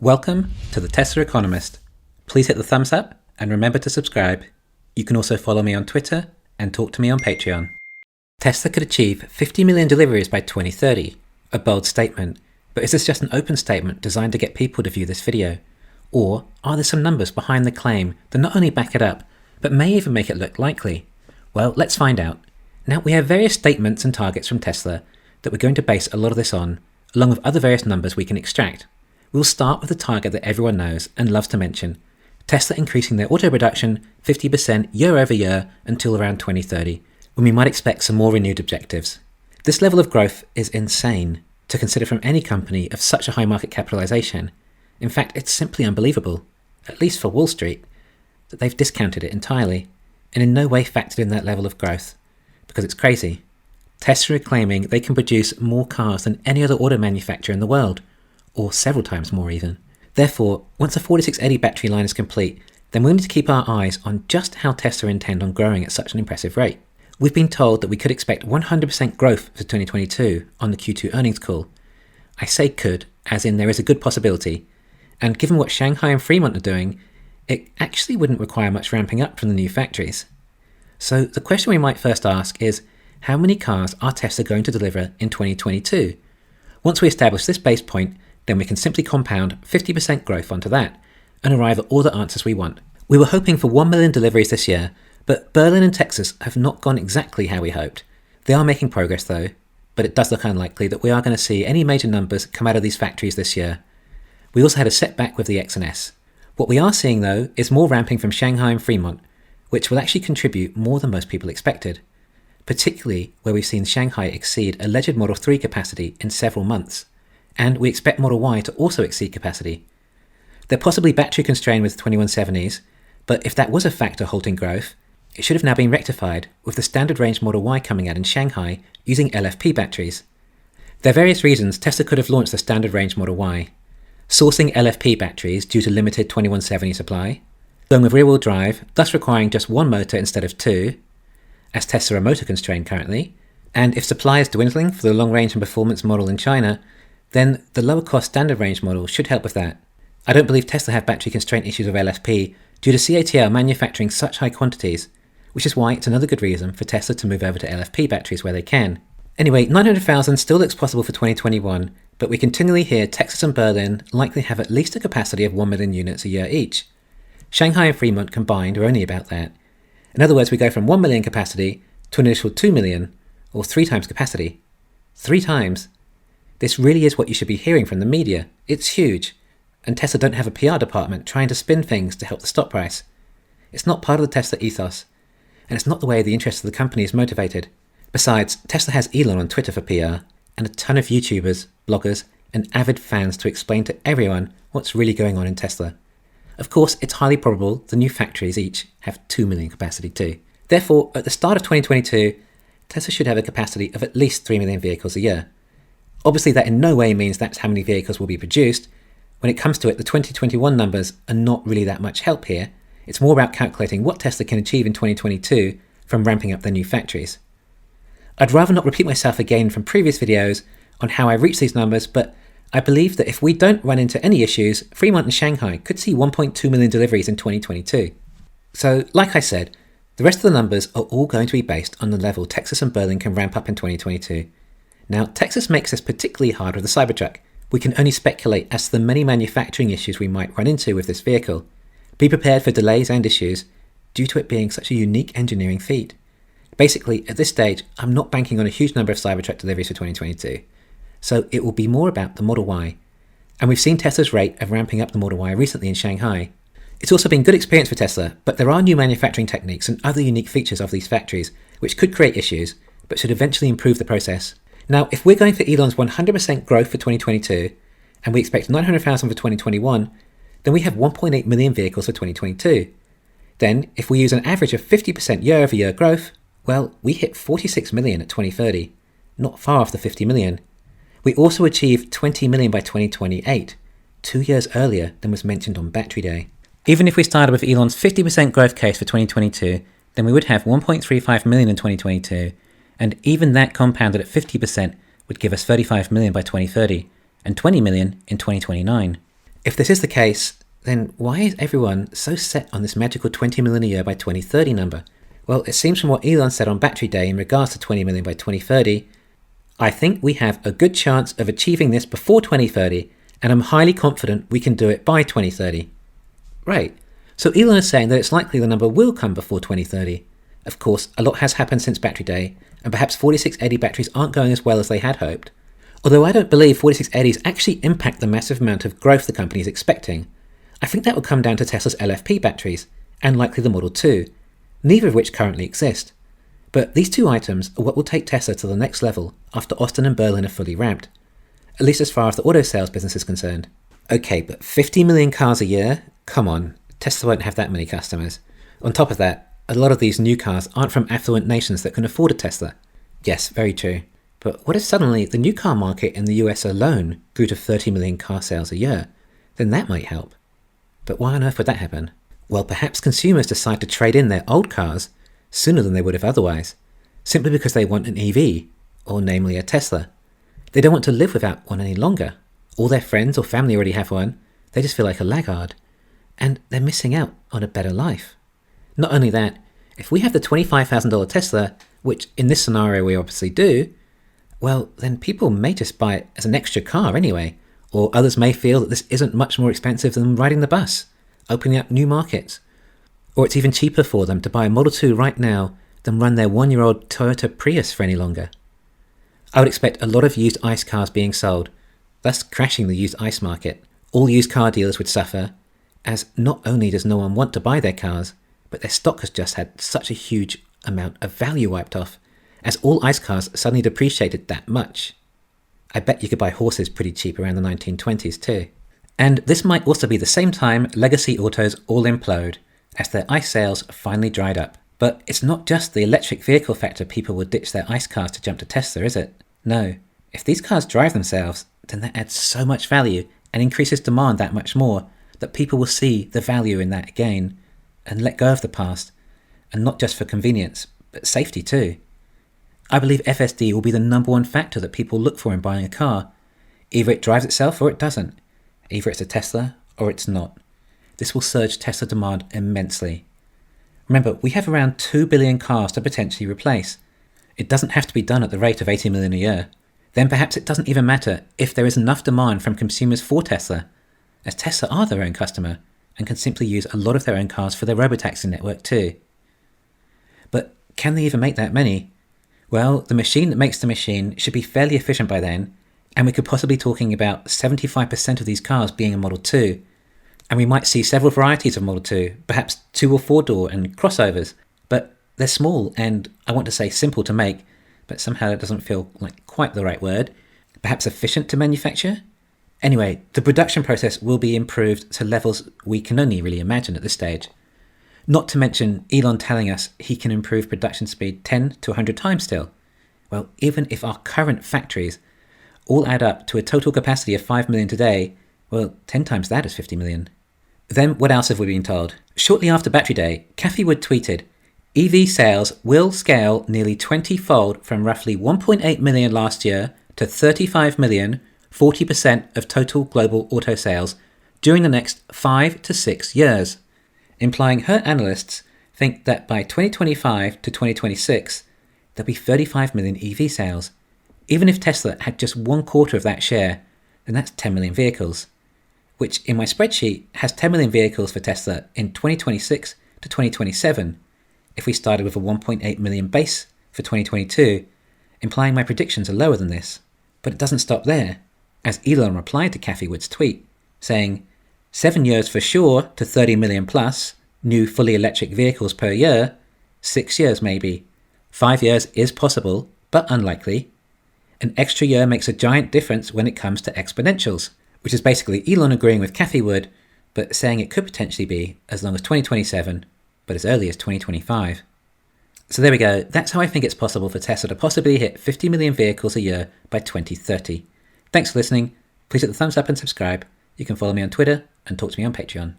Welcome to the Tesla Economist. Please hit the thumbs up and remember to subscribe. You can also follow me on Twitter and talk to me on Patreon. Tesla could achieve 50 million deliveries by 2030. A bold statement, but is this just an open statement designed to get people to view this video? Or are there some numbers behind the claim that not only back it up, but may even make it look likely? Well, let's find out. Now, we have various statements and targets from Tesla that we're going to base a lot of this on, along with other various numbers we can extract. We'll start with the target that everyone knows and loves to mention, Tesla increasing their auto production 50% year over year until around 2030, when we might expect some more renewed objectives. This level of growth is insane to consider from any company of such a high market capitalization. In fact, it's simply unbelievable, at least for Wall Street, that they've discounted it entirely and in no way factored in that level of growth, because it's crazy. Tesla are claiming they can produce more cars than any other auto manufacturer in the world, or several times more even. Therefore, once the 4680 battery line is complete, then we'll need to keep our eyes on just how Tesla intend on growing at such an impressive rate. We've been told that we could expect 100% growth for 2022 on the Q2 earnings call. I say could, as in there is a good possibility, and given what Shanghai and Fremont are doing, it actually wouldn't require much ramping up from the new factories. So the question we might first ask is, how many cars are Tesla going to deliver in 2022? Once we establish this base point, then we can simply compound 50% growth onto that and arrive at all the answers we want. We were hoping for 1 million deliveries this year, but Berlin and Texas have not gone exactly how we hoped. They are making progress though, but it does look unlikely that we are going to see any major numbers come out of these factories this year. We also had a setback with the X and S. What we are seeing though is more ramping from Shanghai and Fremont, which will actually contribute more than most people expected, particularly where we've seen Shanghai exceed alleged Model 3 capacity in several months. And we expect Model Y to also exceed capacity. They're possibly battery constrained with 2170s, but if that was a factor halting growth, it should have now been rectified with the standard range Model Y coming out in Shanghai using LFP batteries. There are various reasons Tesla could have launched the standard range Model Y. Sourcing LFP batteries due to limited 2170 supply, going with rear-wheel drive, thus requiring just one motor instead of two, as Tesla are motor constrained currently, and if supply is dwindling for the long-range and performance model in China, then the lower-cost standard range model should help with that. I don't believe Tesla have battery constraint issues with LFP due to CATL manufacturing such high quantities, which is why it's another good reason for Tesla to move over to LFP batteries where they can. Anyway, 900,000 still looks possible for 2021, but we continually hear Texas and Berlin likely have at least a capacity of 1 million units a year each. Shanghai and Fremont combined are only about that. In other words, we go from 1 million capacity to an initial 2 million, or 3 times capacity. 3 times? This really is what you should be hearing from the media. It's huge. And Tesla don't have a PR department trying to spin things to help the stock price. It's not part of the Tesla ethos. And it's not the way the interest of the company is motivated. Besides, Tesla has Elon on Twitter for PR, and a ton of YouTubers, bloggers, and avid fans to explain to everyone what's really going on in Tesla. Of course, it's highly probable the new factories each have 2 million capacity too. Therefore, at the start of 2022, Tesla should have a capacity of at least 3 million vehicles a year. Obviously, that in no way means that's how many vehicles will be produced. When it comes to it, the 2021 numbers are not really that much help here. It's more about calculating what Tesla can achieve in 2022 from ramping up their new factories. I'd rather not repeat myself again from previous videos on how I reached these numbers, but I believe that if we don't run into any issues, Fremont and Shanghai could see 1.2 million deliveries in 2022. So, like I said, the rest of the numbers are all going to be based on the level Texas and Berlin can ramp up in 2022. Now, Texas makes this particularly hard with the Cybertruck. We can only speculate as to the many manufacturing issues we might run into with this vehicle. Be prepared for delays and issues due to it being such a unique engineering feat. Basically, at this stage, I'm not banking on a huge number of Cybertruck deliveries for 2022. So it will be more about the Model Y. And we've seen Tesla's rate of ramping up the Model Y recently in Shanghai. It's also been good experience for Tesla, but there are new manufacturing techniques and other unique features of these factories which could create issues, but should eventually improve the process. Now, if we're going for Elon's 100% growth for 2022, and we expect 900,000 for 2021, then we have 1.8 million vehicles for 2022. Then, if we use an average of 50% year-over-year growth, well, we hit 46 million at 2030, not far off the 50 million. We also achieved 20 million by 2028, 2 years earlier than was mentioned on Battery Day. Even if we started with Elon's 50% growth case for 2022, then we would have 1.35 million in 2022, and even that compounded at 50% would give us 35 million by 2030, and 20 million in 2029. If this is the case, then why is everyone so set on this magical 20 million a year by 2030 number? Well, it seems from what Elon said on Battery Day in regards to 20 million by 2030, I think we have a good chance of achieving this before 2030, and I'm highly confident we can do it by 2030. Right, so Elon is saying that it's likely the number will come before 2030. Of course, a lot has happened since Battery Day, and perhaps 4680 batteries aren't going as well as they had hoped. Although I don't believe 4680s actually impact the massive amount of growth the company is expecting. I think that would come down to Tesla's LFP batteries, and likely the Model 2, neither of which currently exist. But these two items are what will take Tesla to the next level after Austin and Berlin are fully ramped, at least as far as the auto sales business is concerned. Okay, but 50 million cars a year? Come on, Tesla won't have that many customers. On top of that, a lot of these new cars aren't from affluent nations that can afford a Tesla. Yes, very true. But what if suddenly the new car market in the US alone grew to 30 million car sales a year? Then that might help. But why on earth would that happen? Well, perhaps consumers decide to trade in their old cars sooner than they would have otherwise, simply because they want an EV, or namely a Tesla. They don't want to live without one any longer. All their friends or family already have one. They just feel like a laggard. And they're missing out on a better life. Not only that, if we have the $25,000 Tesla, which in this scenario we obviously do, well, then people may just buy it as an extra car anyway, or others may feel that this isn't much more expensive than riding the bus, opening up new markets. Or it's even cheaper for them to buy a Model 2 right now than run their one-year-old Toyota Prius for any longer. I would expect a lot of used ICE cars being sold, thus crashing the used ICE market. All used car dealers would suffer, as not only does no one want to buy their cars, but their stock has just had such a huge amount of value wiped off, as all ICE cars suddenly depreciated that much. I bet you could buy horses pretty cheap around the 1920s too. And this might also be the same time legacy autos all implode, as their ICE sales finally dried up. But it's not just the electric vehicle factor people would ditch their ICE cars to jump to Tesla, is it? No. If these cars drive themselves, then that adds so much value and increases demand that much more that people will see the value in that again and let go of the past, and not just for convenience, but safety too. I believe FSD will be the number one factor that people look for in buying a car. Either it drives itself or it doesn't. Either it's a Tesla or it's not. This will surge Tesla demand immensely. Remember, we have around 2 billion cars to potentially replace. It doesn't have to be done at the rate of 80 million a year. Then perhaps it doesn't even matter if there is enough demand from consumers for Tesla, as Tesla are their own customer and can simply use a lot of their own cars for their robotaxi network too. But can they even make that many? Well, the machine that makes the machine should be fairly efficient by then, and we could possibly be talking about 75% of these cars being a Model 2. And we might see several varieties of Model 2, perhaps 2 or 4 door and crossovers, but they're small and, I want to say, simple to make, but somehow it doesn't feel like quite the right word. Perhaps efficient to manufacture? Anyway, the production process will be improved to levels we can only really imagine at this stage. Not to mention Elon telling us he can improve production speed 10 to 100 times still. Well, even if our current factories all add up to a total capacity of 5 million today, well, 10 times that is 50 million. Then what else have we been told? Shortly after Battery Day, Cathie Wood tweeted, EV sales will scale nearly 20-fold from roughly 1.8 million last year to 35 million, 40% of total global auto sales, during the next 5 to 6 years, implying her analysts think that by 2025 to 2026, there'll be 35 million EV sales. Even if Tesla had just 1/4 of that share, then that's 10 million vehicles, which in my spreadsheet has 10 million vehicles for Tesla in 2026 to 2027, if we started with a 1.8 million base for 2022, implying my predictions are lower than this. But it doesn't stop there, as Elon replied to Cathie Wood's tweet, saying, 7 years for sure to 30 million plus new fully electric vehicles per year, 6 years maybe. 5 years is possible, but unlikely. An extra year makes a giant difference when it comes to exponentials, which is basically Elon agreeing with Cathie Wood, but saying it could potentially be as long as 2027, but as early as 2025. So there we go, that's how I think it's possible for Tesla to possibly hit 50 million vehicles a year by 2030. Thanks for listening, please hit the thumbs up and subscribe. You can follow me on Twitter and talk to me on Patreon.